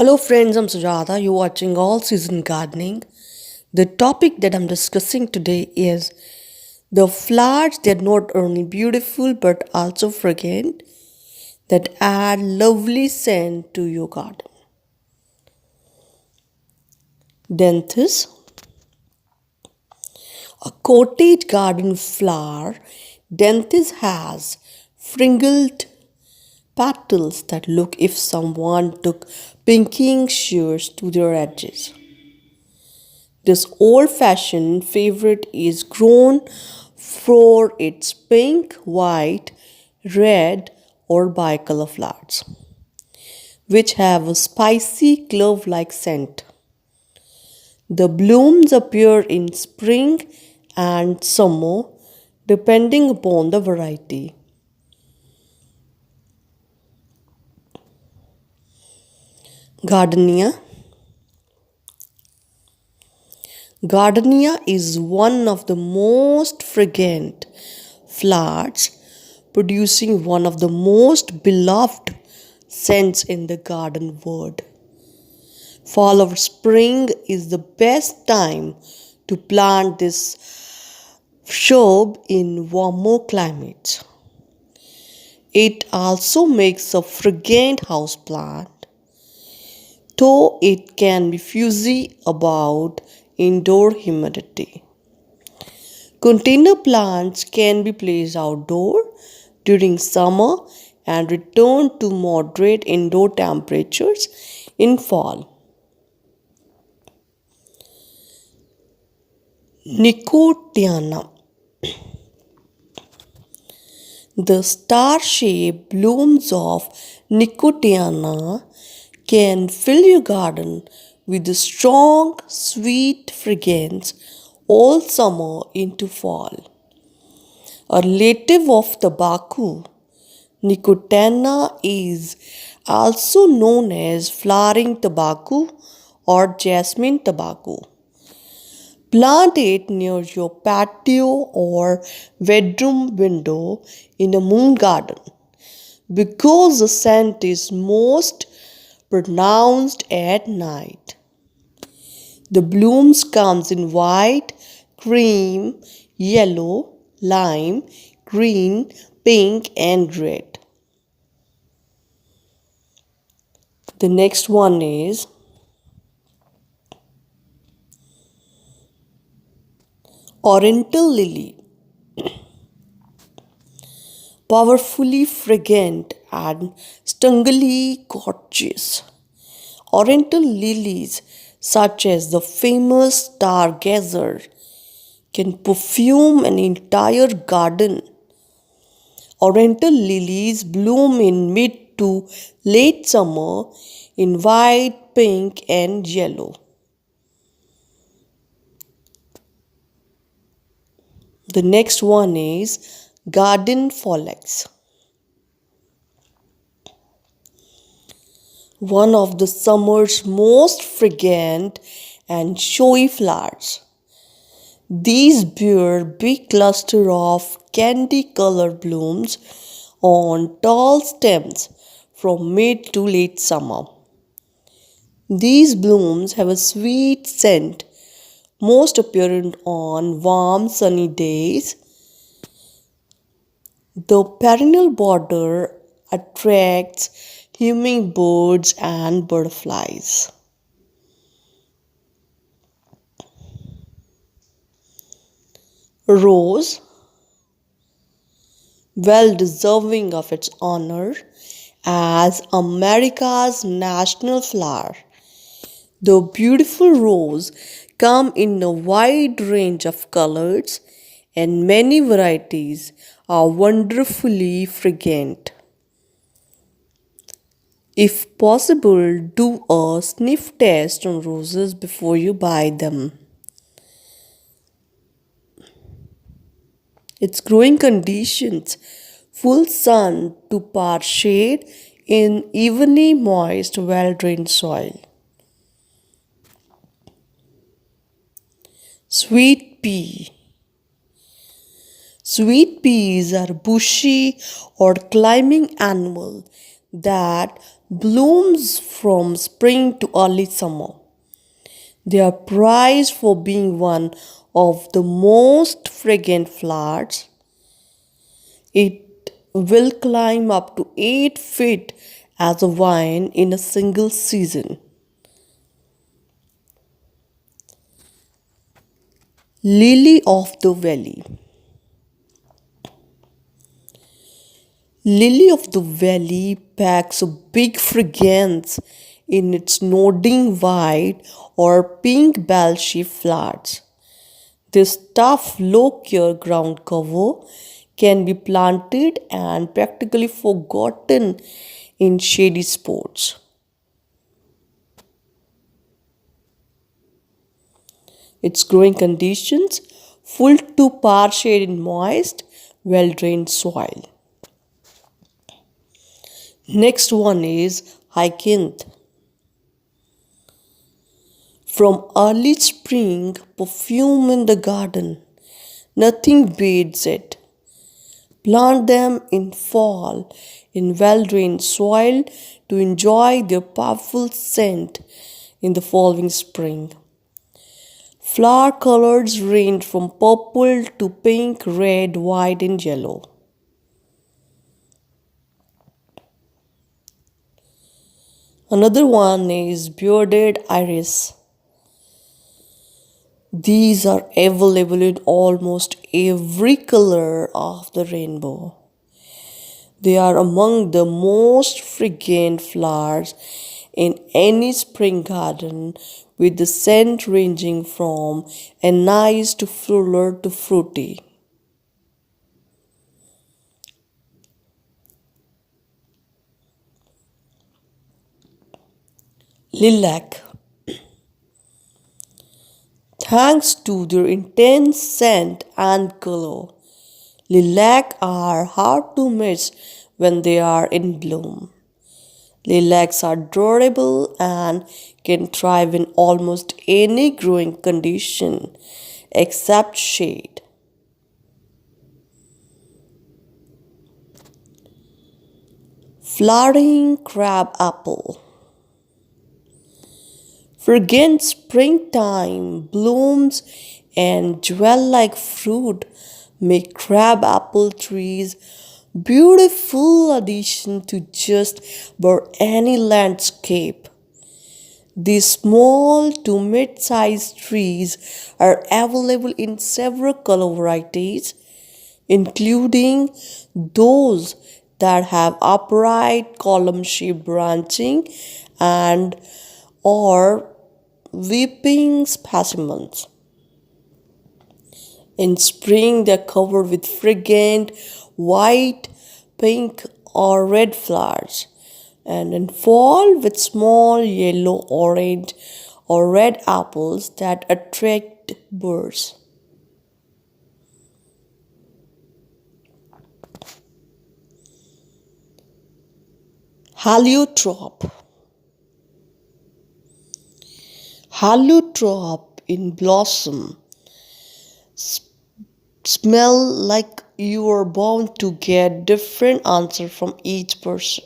Hello friends, I'm Sujata. You're watching All Season Gardening. The topic that I'm discussing today is the flowers that are not only beautiful but also fragrant that add lovely scent to your garden. Denthis, a cottage garden flower. Denthis has fringed petals that look if someone took pinking shears to their edges. This old-fashioned favorite is grown for its pink, white, red, or bicolor flowers, which have a spicy clove-like scent. The blooms appear in spring and summer, depending upon the variety. Gardenia. Gardenia is one of the most fragrant flowers, producing one of the most beloved scents in the garden world. Fall or spring is the best time to plant this shrub in warmer climates. It also makes a fragrant houseplant, though it can be fussy about indoor humidity. Container plants can be placed outdoor during summer and return to moderate indoor temperatures in fall. Nicotiana. The star-shaped blooms of Nicotiana can fill your garden with a strong, sweet fragrance all summer into fall. A relative of tobacco, Nicotiana is also known as flowering tobacco or jasmine tobacco. Plant it near your patio or bedroom window in a moon garden because the scent is most pronounced at night. The blooms comes in white, cream, yellow, lime, green, pink and red. The next one is Oriental Lily. Powerfully fragrant and stunningly gorgeous. Oriental lilies, such as the famous stargazer, can perfume an entire garden. Oriental lilies bloom in mid to late summer in white, pink, and yellow. The next one is garden foliage. One of the summer's most fragrant and showy flowers. These bear big clusters of candy-colored blooms on tall stems from mid to late summer. These blooms have a sweet scent, most apparent on warm sunny days. The perennial border attracts hummingbirds and butterflies. Rose, well deserving of its honor as America's national flower. The beautiful rose come in a wide range of colors and many varieties are wonderfully fragrant. If possible, do a sniff test on roses before you buy them. Its growing conditions: full sun to part shade in evenly moist, well-drained soil. Sweet pea. Sweet peas are bushy or climbing animal that blooms from spring to early summer. They are prized for being one of the most fragrant flowers. It will climb up to 8 feet as a vine in a single season. Lily of the Valley. Lily of the Valley packs a big fragrance in its nodding white or pink bell-shaped flowers. This tough, low-care ground cover can be planted and practically forgotten in shady spots. Its growing conditions full to par shade in moist, well-drained soil. Next one is Hyacinth. From early spring, perfume in the garden. Nothing beats it. Plant them in fall in well-drained soil to enjoy their powerful scent in the following spring. Flower colors range from purple to pink, red, white, and yellow. Another one is bearded iris. These are available in almost every color of the rainbow. They are among the most fragrant flowers in any spring garden, with the scent ranging from anise to fuller to fruity. Lilac. Thanks to their intense scent and color, lilac are hard to miss when they are in bloom. Lilacs are durable and can thrive in almost any growing condition except shade. Flowering crabapple. Fragrant springtime blooms and jewel-like fruit make crabapple trees beautiful addition to just about any landscape. These small to mid-sized trees are available in several color varieties, including those that have upright column-shaped branching and or weeping specimens. In spring, they are covered with fragrant white, pink, or red flowers, and in fall, with small yellow, orange, or red apples that attract birds. Heliotrope. Heliotrope in blossom smell like you are bound to get different answer from each person.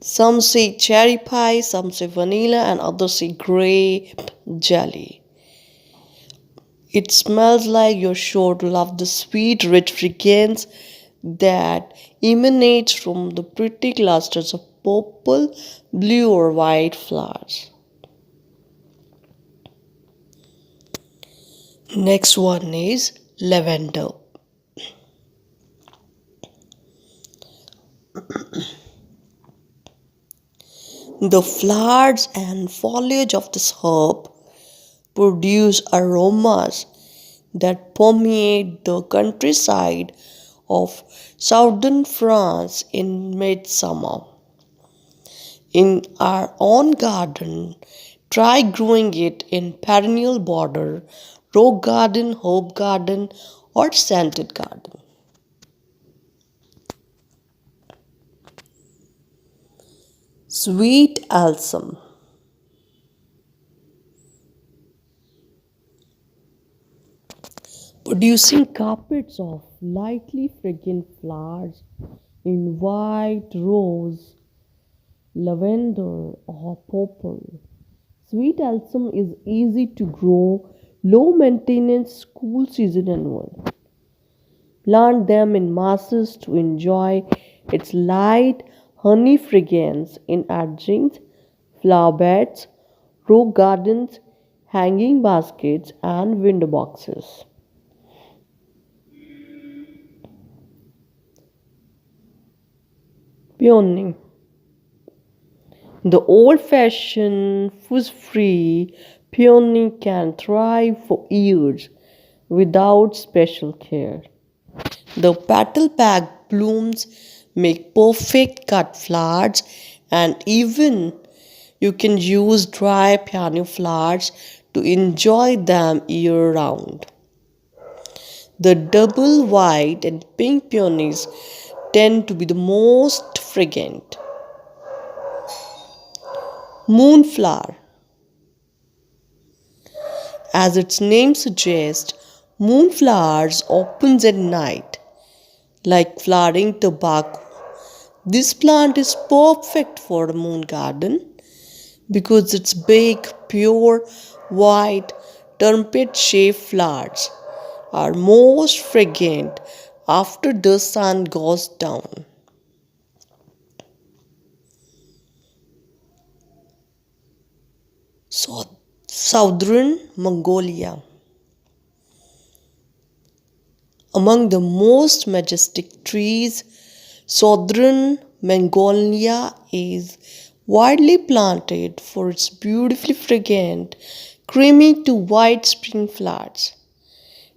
Some say cherry pie, some say vanilla, and others say grape jelly. It smells like you're sure to love the sweet, rich fragrance that emanates from the pretty clusters of purple, blue, or white flowers. Next one is lavender. The flowers and foliage of this herb produce aromas that permeate the countryside of southern France in midsummer. In our own garden, try growing it in perennial border, rock garden, herb garden, or scented garden. Sweet balsam. Producing carpets of lightly fragrant flowers in white, rose, lavender, or purple. Sweet balsam is easy to grow, low maintenance, cool season one. Plant them in masses to enjoy its light honey fragrance in edgings, flower beds, row gardens, hanging baskets, and window boxes. Peony. The old fashioned, fuzz free peony can thrive for years without special care. The petal packed blooms make perfect cut flowers, and even you can use dry peony flowers to enjoy them year round. The double white and pink peonies tend to be the most fragrant. Moonflower. As its name suggests, moonflowers opens at night, like flowering tobacco. This plant is perfect for a moon garden because its big, pure, white, trumpet-shaped flowers are most fragrant after the sun goes down. So, Southern Mongolia. Among the most majestic trees, southern Mongolia is widely planted for its beautifully fragrant, creamy to white spring flowers.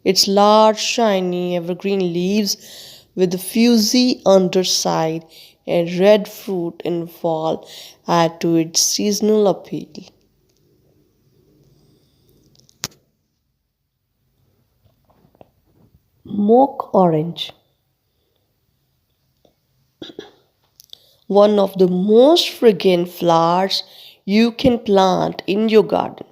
Its large, shiny, evergreen leaves with a fuzzy underside and red fruit in fall add to its seasonal appeal. Mock orange. One of the most fragrant flowers you can plant in your garden.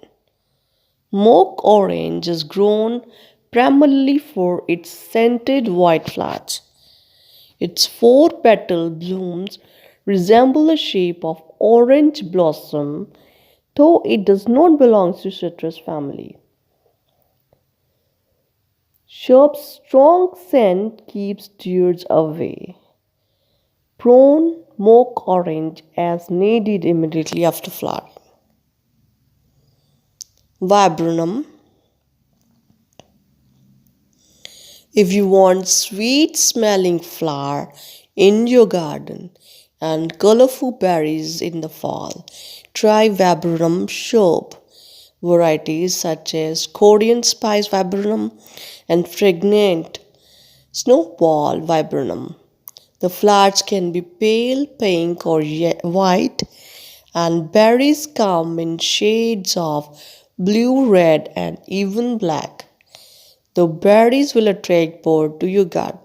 Mock orange is grown primarily for its scented white flowers. Its four petal blooms resemble the shape of orange blossom, though it does not belong to citrus family. Shrub's strong scent keeps deers away. Prune mock orange as needed immediately after flowering. Viburnum. If you want sweet smelling flower in your garden and colorful berries in the fall, try viburnum shrub. Varieties such as Korean spice viburnum and fragrant snowball viburnum. The flowers can be pale pink or white, and berries come in shades of blue, red, and even black. The berries will attract birds to your garden.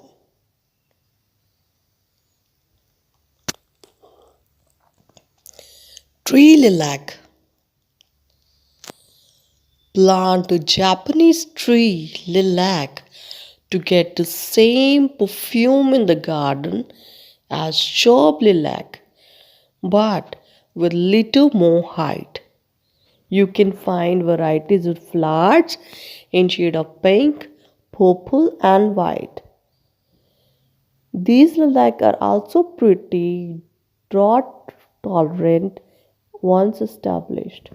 Tree lilac. Plant a Japanese tree lilac to get the same perfume in the garden as shrub lilac, but with little more height. You can find varieties with flowers in shade of pink, purple, and white. These lilac are also pretty drought tolerant once established.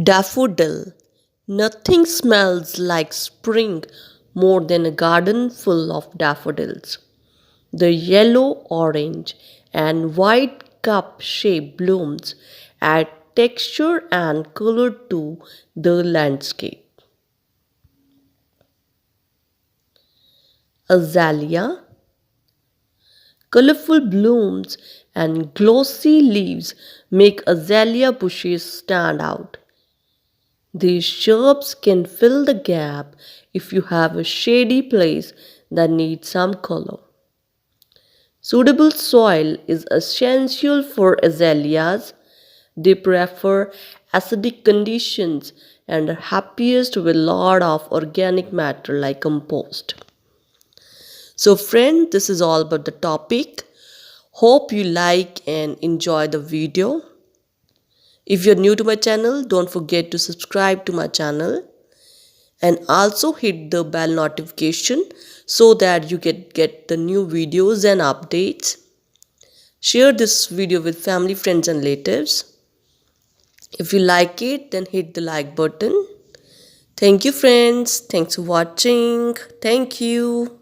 Daffodil. Nothing smells like spring more than a garden full of daffodils. The yellow, orange, and white cup shaped blooms add texture and color to the landscape. Azalea. Colorful blooms and glossy leaves make azalea bushes stand out. These shrubs can fill the gap if you have a shady place that needs some color. Suitable soil is essential for azaleas. They prefer acidic conditions and are happiest with a lot of organic matter like compost. So friend, this is all about the topic. Hope you like and enjoy the video. If you're new to my channel, don't forget to subscribe to my channel and also hit the bell notification so that you get the new videos and updates. Share this video with family, friends and relatives. If you like it, then hit the like button. Thank you friends. Thanks for watching. Thank you.